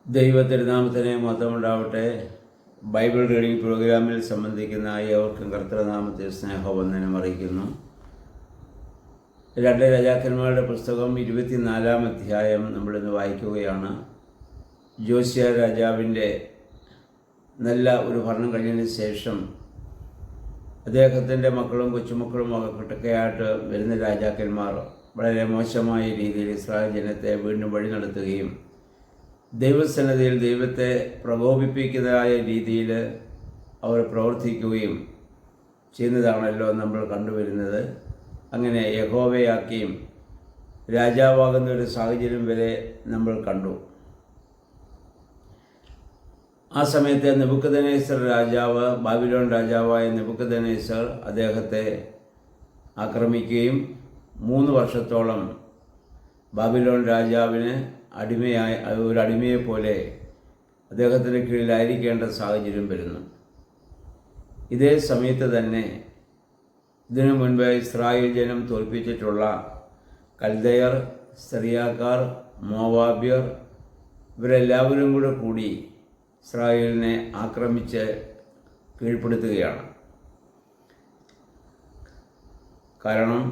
ദൈവത്തിരുനാമത്തിന് മഹത്വമുണ്ടാവട്ടെ. Bible reading പ്രോഗ്രാമിൽ സംബന്ധിക്കുന്ന ഏവർക്കും കർത്തൃനാമത്തെ സ്നേഹവന്ദനം അറിയിക്കുന്നു. 2 രാജാക്കന്മാരുടെ പുസ്തകം 24-ാം അധ്യായം നമ്മളിന്ന് വായിക്കുകയാണ്. ജോസിയ രാജാവിൻ്റെ നല്ല ഒരു ഭരണം കഴിഞ്ഞതിന് ശേഷം അദ്ദേഹത്തിൻ്റെ മക്കളും കൊച്ചുമക്കളും ഒക്കെയായിട്ട് വരുന്ന രാജാക്കന്മാർ വളരെ മോശമായ രീതിയിൽ ഇസ്രായേൽ ജനത്തെ വീണ്ടും വഴി നടത്തുകയും ദൈവസന്നിധിയിൽ ദൈവത്തെ പ്രകോപിപ്പിക്കുന്നതായ രീതിയിൽ അവർ പ്രവർത്തിക്കുകയും ചെയ്യുന്നതാണല്ലോ നമ്മൾ കണ്ടുവരുന്നത്. അങ്ങനെ യഹോവയാക്കിയും രാജാവാകുന്ന ഒരു സാഹചര്യം വരെ നമ്മൾ കണ്ടു. ആ സമയത്ത് നെബൂഖദ്നേസർ രാജാവ്, ബാബിലോൺ രാജാവായ നെബൂഖദ്നേസർ അദ്ദേഹത്തെ ആക്രമിക്കുകയും 3 വർഷത്തോളം ബാബിലോൺ രാജാവിന് ഒരു അടിമയെപ്പോലെ അദ്ദേഹത്തിൻ്റെ കീഴിലായിരിക്കേണ്ട സാഹചര്യം വരുന്നു. ഇതേ സമയത്ത് തന്നെ ഇതിനു മുൻപ് ഇസ്രായേൽ ജനം തോൽപ്പിച്ചിട്ടുള്ള കൽദയർ, സിറിയാക്കാർ, മോവാബ്യർ ഇവരെല്ലാവരും കൂടി ഇസ്രായേലിനെ ആക്രമിച്ച് കീഴ്പ്പെടുത്തുകയാണ്. കാരണം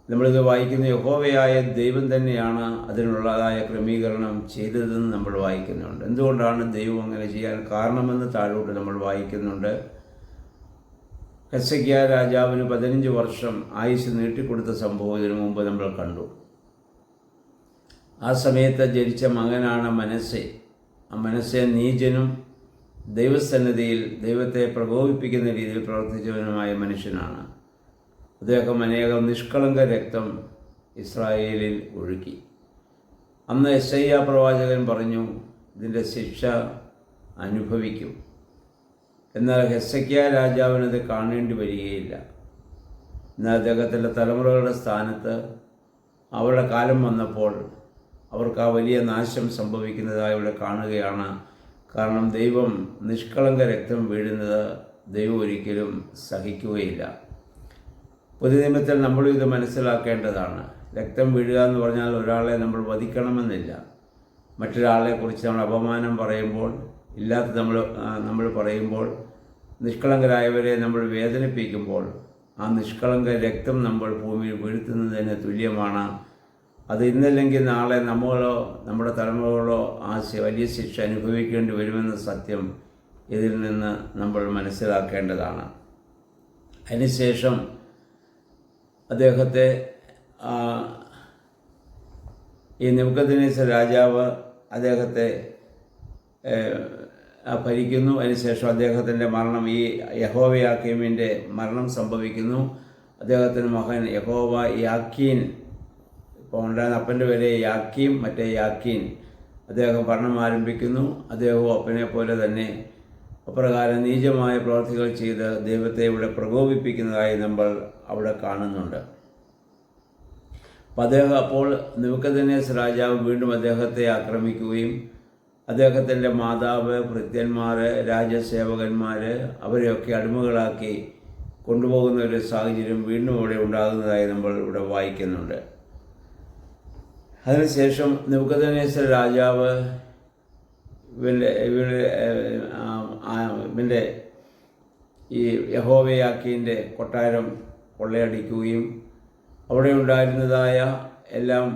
നമ്മളിത് വായിക്കുന്ന യഹോവയായ ദൈവം തന്നെയാണ് അതിനുള്ളതായ ക്രമീകരണം ചെയ്തതെന്ന് നമ്മൾ വായിക്കുന്നുണ്ട്. എന്തുകൊണ്ടാണ് ദൈവം അങ്ങനെ ചെയ്യാൻ കാരണമെന്ന് താഴോട്ട് നമ്മൾ വായിക്കുന്നുണ്ട്. ഹെസ്സക്കിയാ രാജാവിന് 15 വർഷം ആയുസ് നീട്ടിക്കൊടുത്ത സംഭവം ഇതിനു മുമ്പ് നമ്മൾ കണ്ടു. ആ സമയത്ത് ജനിച്ച മകനാണ് മനസ്സെ. ആ മനസ്സെ നീചനും ദൈവസന്നിധിയിൽ ദൈവത്തെ പ്രകോപിപ്പിക്കുന്ന രീതിയിൽ പ്രവർത്തിച്ചവനുമായ മനുഷ്യനാണ്. അദ്ദേഹം അനേകം നിഷ്കളങ്ക രക്തം ഇസ്രായേലിൽ ഒഴുക്കി. അന്ന് യെശയ്യാ പ്രവാചകൻ പറഞ്ഞു, ഇതിൻ്റെ ശിക്ഷ അനുഭവിക്കും. എന്നാൽ ഹെസ്സക്കിയാ രാജാവിനത് കാണേണ്ടി വരികയില്ല. എന്നാൽ അദ്ദേഹത്തിൻ്റെ തലമുറകളുടെ സ്ഥാനത്ത് അവരുടെ കാലം വന്നപ്പോൾ അവർക്ക് ആ വലിയ നാശം സംഭവിക്കുന്നതായി ഇവിടെ കാണുകയാണ്. കാരണം ദൈവം നിഷ്കളങ്ക രക്തം വീഴുന്നത് ദൈവം ഒരിക്കലും സഹിക്കുകയില്ല. പൊതുനിയമത്തിൽ നമ്മളും ഇത് മനസ്സിലാക്കേണ്ടതാണ്. രക്തം വീഴുക എന്ന് പറഞ്ഞാൽ ഒരാളെ നമ്മൾ വധിക്കണമെന്നില്ല. മറ്റൊരാളെക്കുറിച്ച് നമ്മൾ അപമാനം പറയുമ്പോൾ, ഇല്ലാത്ത നമ്മൾ പറയുമ്പോൾ, നിഷ്കളങ്കരായവരെ നമ്മൾ വേദനിപ്പിക്കുമ്പോൾ ആ നിഷ്കളങ്ക രക്തം നമ്മൾ ഭൂമിയിൽ വീഴ്ത്തുന്നതിന് തുല്യമാണ്. അത് ഇന്നല്ലെങ്കിൽ നാളെ നമ്മളോ നമ്മുടെ തലമുറകളോ ആ വലിയ ശിക്ഷ അനുഭവിക്കേണ്ടി വരുമെന്ന സത്യം ഇതിൽ നിന്ന് നമ്മൾ മനസ്സിലാക്കേണ്ടതാണ്. അതിനുശേഷം അദ്ദേഹത്തെ ഈ നെബൂഖദ്നേസർ രാജാവ് അദ്ദേഹത്തെ ഭരിക്കുന്നു. അതിനുശേഷം അദ്ദേഹത്തിൻ്റെ മരണം, ഈ യഹോവയാക്കീമിൻ്റെ മരണം സംഭവിക്കുന്നു. അദ്ദേഹത്തിൻ്റെ മകൻ യഹോവ യാക്കീൻ, ഇപ്പോൾ ഉണ്ടായിരുന്ന അപ്പൻ്റെ പേര് യാക്കീം, മറ്റേ യാക്കീൻ, അദ്ദേഹം ഭരണം ആരംഭിക്കുന്നു. അദ്ദേഹവും അപ്പനെ പോലെ തന്നെ അപ്രകാരം നീചമായ പ്രവർത്തികൾ ചെയ്ത് ദൈവത്തെ ഇവിടെ പ്രകോപിപ്പിക്കുന്നതായി നമ്മൾ അവിടെ കാണുന്നുണ്ട്. അപ്പോൾ നെബൂഖദ്നേസർ രാജാവ് വീണ്ടും അദ്ദേഹത്തെ ആക്രമിക്കുകയും അദ്ദേഹത്തിൻ്റെ മാതാവ്, ഭൃത്യന്മാർ, രാജസേവകന്മാർ അവരെയൊക്കെ അടിമകളാക്കി കൊണ്ടുപോകുന്ന ഒരു സാഹചര്യം വീണ്ടും ഇവിടെ ഉണ്ടാകുന്നതായി നമ്മൾ ഇവിടെ വായിക്കുന്നുണ്ട്. അതിനുശേഷം നെബൂഖദ്നേസർ രാജാവ് ഇവൻ്റെ ഈ യഹോവയാക്കീൻ്റെ കൊട്ടാരം കൊള്ളയടിക്കുകയും അവിടെ ഉണ്ടായിരുന്നതായ എല്ലാം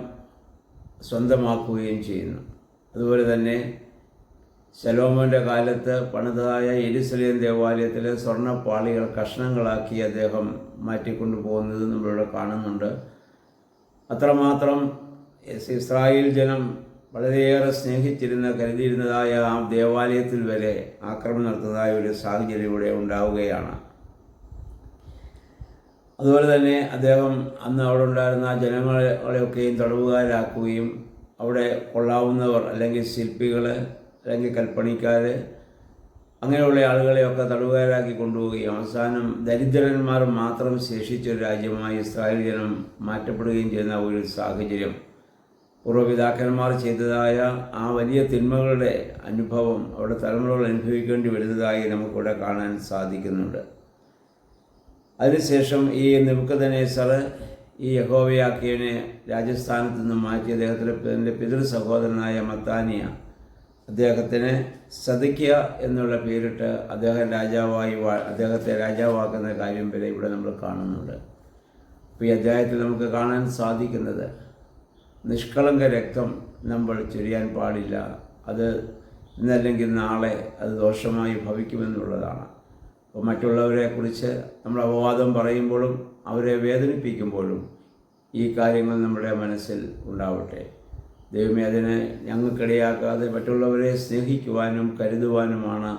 സ്വന്തമാക്കുകയും ചെയ്യുന്നു. അതുപോലെ തന്നെ ശലോമോൻ്റെ കാലത്ത് പണിതതായ യെരൂശലേം ദേവാലയത്തിലെ സ്വർണ്ണപ്പാളികൾ കഷ്ണങ്ങളാക്കി അദ്ദേഹം മാറ്റിക്കൊണ്ടു പോകുന്നത് നമ്മളിവിടെ കാണുന്നുണ്ട്. അത്രമാത്രം ഇസ്രായേൽ ജനം വളരെയേറെ കരുതിയിരുന്നതായ ആ ദേവാലയത്തിൽ വരെ ആക്രമണം നടത്തുന്നതായ ഒരു സാഹചര്യം ഇവിടെ ഉണ്ടാവുകയാണ്. അതുപോലെ തന്നെ അദ്ദേഹം അന്ന് അവിടെ ഉണ്ടായിരുന്ന ജനങ്ങളെയൊക്കെയും തടവുകാരാക്കുകയും അവിടെ കൊള്ളാവുന്നവർ, അല്ലെങ്കിൽ ശില്പികൾ, അല്ലെങ്കിൽ കൽപ്പണിക്കാർ, അങ്ങനെയുള്ള ആളുകളെയൊക്കെ തടവുകാരാക്കി കൊണ്ടുപോവുകയും അവസാനം ദരിദ്രന്മാർ മാത്രം ശേഷിച്ചൊരു രാജ്യമായി ഇസ്രായേൽ ജനം മാറ്റപ്പെടുകയും ചെയ്യുന്ന ഒരു സാഹചര്യം, പൂർവ്വപിതാക്കന്മാർ ചെയ്തതായ ആ വലിയ തിന്മകളുടെ അനുഭവം അവിടെ തലമുറകൾ അനുഭവിക്കേണ്ടി വരുന്നതായി നമുക്കിവിടെ കാണാൻ സാധിക്കുന്നുണ്ട്. അതിനുശേഷം ഈ നെബൂഖദ്നേസർ ഈ യഹോവയാക്കീമിനെ രാജസ്ഥാനത്ത് നിന്ന് മാറ്റി അദ്ദേഹത്തിൻ്റെ പിതൃ സഹോദരനായ മത്താനിയ അദ്ദേഹത്തിന് സദക്കിയ എന്നുള്ള പേരിട്ട് അദ്ദേഹത്തെ രാജാവാക്കുന്ന കാര്യം വരെ ഇവിടെ നമ്മൾ കാണുന്നുണ്ട്. അപ്പോൾ ഈ അധ്യായത്തിൽ നമുക്ക് കാണാൻ സാധിക്കുന്നത് നിഷ്കളങ്ക രക്തം നമ്മൾ ചൊരിയാൻ പാടില്ല, അത് ഇന്നല്ലെങ്കിൽ നാളെ അത് ദോഷമായി ഭവിക്കുമെന്നുള്ളതാണ്. അപ്പോൾ മറ്റുള്ളവരെക്കുറിച്ച് നമ്മൾ അപവാദം പറയുമ്പോഴും അവരെ വേദനിപ്പിക്കുമ്പോഴും ഈ കാര്യങ്ങൾ നമ്മുടെ മനസ്സിൽ ഉണ്ടാവട്ടെ. ദൈവമേ, അതിനെ ഞങ്ങൾക്കിടയാക്കാതെ മറ്റുള്ളവരെ സ്നേഹിക്കുവാനും കരുതുവാനുമാണ്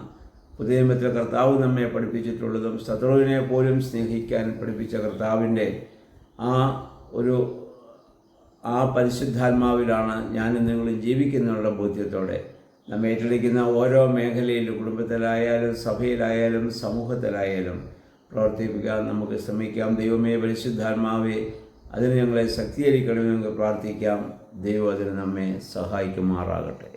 പുതിയ നിയമത്തിൽ കർത്താവ് നമ്മെ പഠിപ്പിച്ചിട്ടുള്ളതും ശത്രുവിനെ പോലും സ്നേഹിക്കാൻ പഠിപ്പിച്ച കർത്താവിൻ്റെ ആ പരിശുദ്ധാത്മാവിലാണ് ഞാനും നിങ്ങളും ജീവിക്കുന്നുള്ള ബോധ്യത്തോടെ നമ്മെ ഏറ്റെടുക്കുന്ന ഓരോ മേഖലയിലും, കുടുംബത്തിലായാലും സഭയിലായാലും സമൂഹത്തിലായാലും പ്രവർത്തിപ്പിക്കാൻ നമുക്ക് ശ്രമിക്കാം. ദൈവമേ, പരിശുദ്ധാത്മാവേ, അതിന് ഞങ്ങളെ ശക്തീകരിക്കണമെന്ന് പ്രാർത്ഥിക്കാം. ദൈവം അതിന് നമ്മെ സഹായിക്കുമാറാകട്ടെ.